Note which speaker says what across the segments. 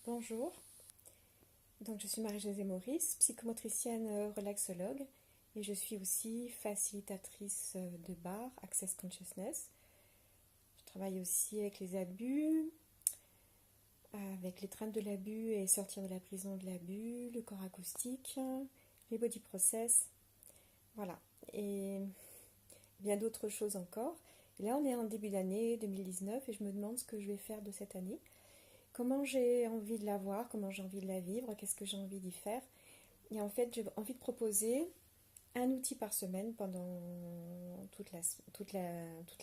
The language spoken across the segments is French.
Speaker 1: Bonjour, donc je suis Marie-Josée Maurice, psychomotricienne relaxologue et je suis aussi facilitatrice de bar, Access Consciousness. Je travaille aussi avec les abus, avec l'étreinte de l'abus et sortir de la prison de l'abus, le corps acoustique, les body process, voilà, et bien d'autres choses encore. Et là on est en début d'année 2019 et je me demande ce que je vais faire de cette année. Comment j'ai envie de la voir, comment j'ai envie de la vivre, qu'est-ce que j'ai envie d'y faire. Et en fait, j'ai envie de proposer un outil par semaine pendant toute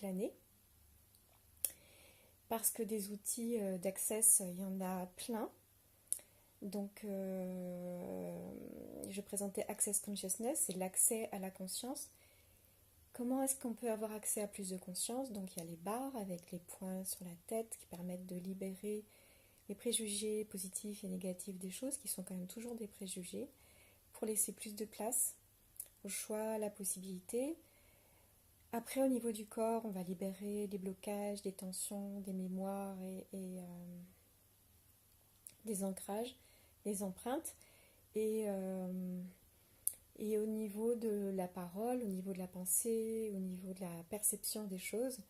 Speaker 1: l'année. Parce que des outils d'access, il y en a plein. Donc, je présentais Access Consciousness, c'est l'accès à la conscience. Comment est-ce qu'on peut avoir accès à plus de conscience? Donc, il y a les barres avec les points sur la tête qui permettent de libérer les préjugés positifs et négatifs des choses, qui sont quand même toujours des préjugés, pour laisser plus de place au choix, à la possibilité. Après, au niveau du corps, on va libérer des blocages, des tensions, des mémoires et des ancrages, des empreintes. Et au niveau de la parole, au niveau de la pensée, au niveau de la perception des choses,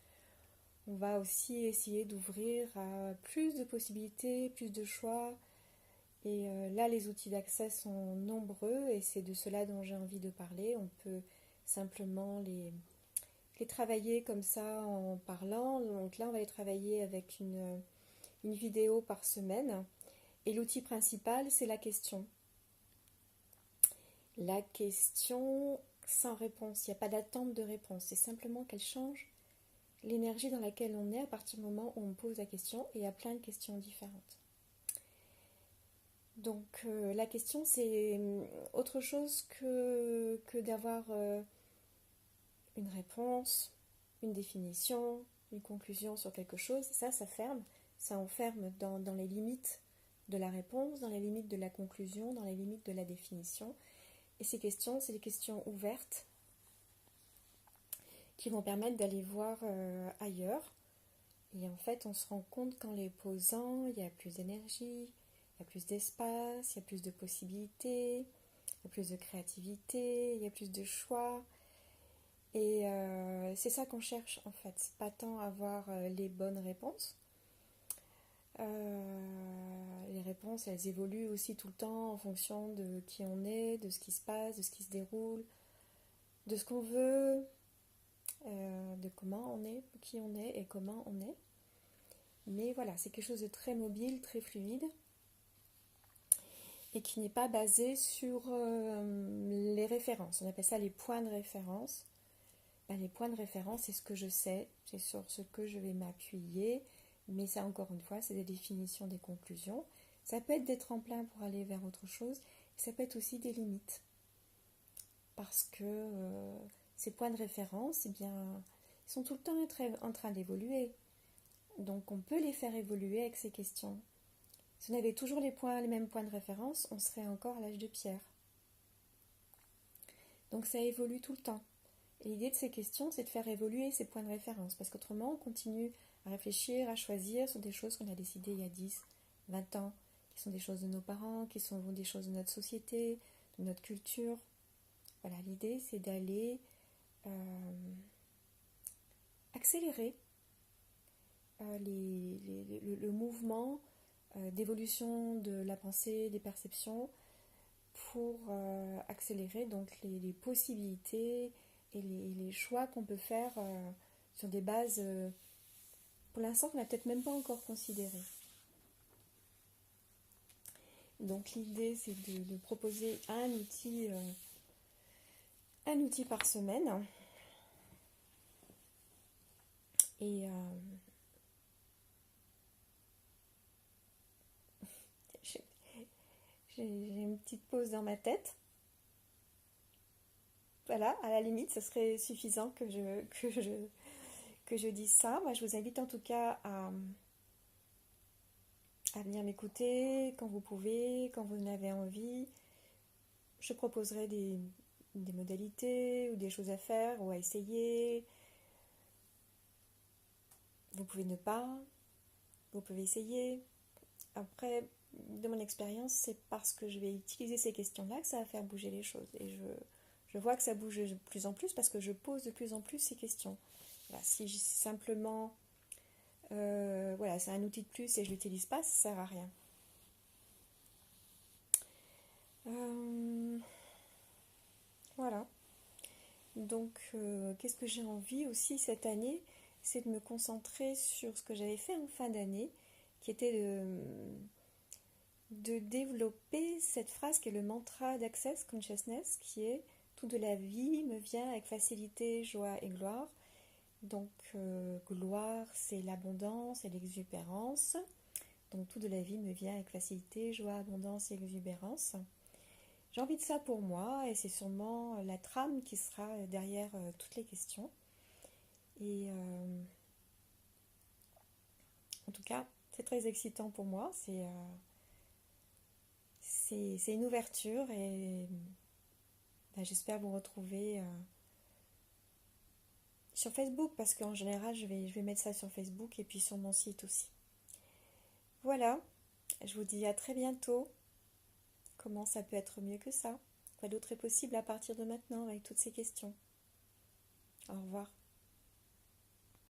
Speaker 1: on va aussi essayer d'ouvrir à plus de possibilités, plus de choix. Et là, les outils d'accès sont nombreux et c'est de cela dont j'ai envie de parler. On peut simplement les travailler comme ça en parlant. Donc là, on va les travailler avec une vidéo par semaine. Et l'outil principal, c'est la question. La question sans réponse. Il n'y a pas d'attente de réponse. C'est simplement qu'elle change l'énergie dans laquelle on est à partir du moment où on pose la question. Et il y a plein de questions différentes. Donc la question, c'est autre chose que d'avoir une réponse, une définition, une conclusion sur quelque chose. Ça ferme. Ça enferme dans les limites de la réponse, dans les limites de la conclusion, dans les limites de la définition. Et ces questions, c'est des questions ouvertes qui vont permettre d'aller voir ailleurs. Et en fait, on se rend compte qu'en les posant, il y a plus d'énergie, il y a plus d'espace, il y a plus de possibilités, il y a plus de créativité, il y a plus de choix. Et c'est ça qu'on cherche en fait. C'est pas tant avoir les bonnes réponses. Les réponses, elles évoluent aussi tout le temps en fonction de qui on est, de ce qui se passe, de ce qui se déroule, de ce qu'on veut, de comment on est, qui on est et comment on est. Mais voilà, c'est quelque chose de très mobile, très fluide et qui n'est pas basé sur les références. On appelle ça les points de référence. Les points de référence, c'est ce que je sais, c'est sur ce que je vais m'appuyer, mais ça, encore une fois, c'est des définitions, des conclusions. Ça peut être des tremplins pour aller vers autre chose, et ça peut être aussi des limites. Parce que ces points de référence, eh bien, ils sont tout le temps en train d'évoluer. Donc on peut les faire évoluer avec ces questions. Si on avait toujours les mêmes points de référence, on serait encore à l'âge de pierre. Donc ça évolue tout le temps. Et l'idée de ces questions, c'est de faire évoluer ces points de référence, parce qu'autrement, on continue à réfléchir, à choisir sur des choses qu'on a décidées il y a 10, 20 ans, qui sont des choses de nos parents, qui sont des choses de notre société, de notre culture. Voilà, l'idée, c'est d'aller accélérer le mouvement d'évolution de la pensée, des perceptions, pour accélérer donc les possibilités et les choix qu'on peut faire sur des bases, pour l'instant, qu'on n'a peut-être même pas encore considérées. Donc l'idée, c'est de proposer un outil par semaine. Et j'ai une petite pause dans ma tête. Voilà, à la limite, ce serait suffisant que je dise ça. Moi, je vous invite en tout cas à venir m'écouter quand vous pouvez, quand vous en avez envie. Je proposerai des modalités ou des choses à faire ou à essayer. Vous pouvez ne pas, vous pouvez essayer. Après, de mon expérience, c'est parce que je vais utiliser ces questions-là que ça va faire bouger les choses. Et je vois que ça bouge de plus en plus parce que je pose de plus en plus ces questions. Voilà, si simplement, voilà, c'est un outil de plus et je ne l'utilise pas, ça ne sert à rien. Voilà. Donc, qu'est-ce que j'ai envie aussi cette année? C'est de me concentrer sur ce que j'avais fait en fin d'année, qui était de développer cette phrase qui est le mantra d'Access Consciousness, qui est tout de la vie me vient avec facilité, joie et gloire. Donc, gloire, c'est l'abondance et l'exubérance. Donc, tout de la vie me vient avec facilité, joie, abondance et exubérance. J'ai envie de ça pour moi et c'est sûrement la trame qui sera derrière toutes les questions. Et en tout cas, c'est très excitant pour moi. C'est une ouverture et ben, j'espère vous retrouver sur Facebook parce qu'en général, je vais mettre ça sur Facebook et puis sur mon site aussi. Voilà, je vous dis à très bientôt. Comment ça peut être mieux que ça? Quoi d'autre est possible à partir de maintenant avec toutes ces questions? Au revoir.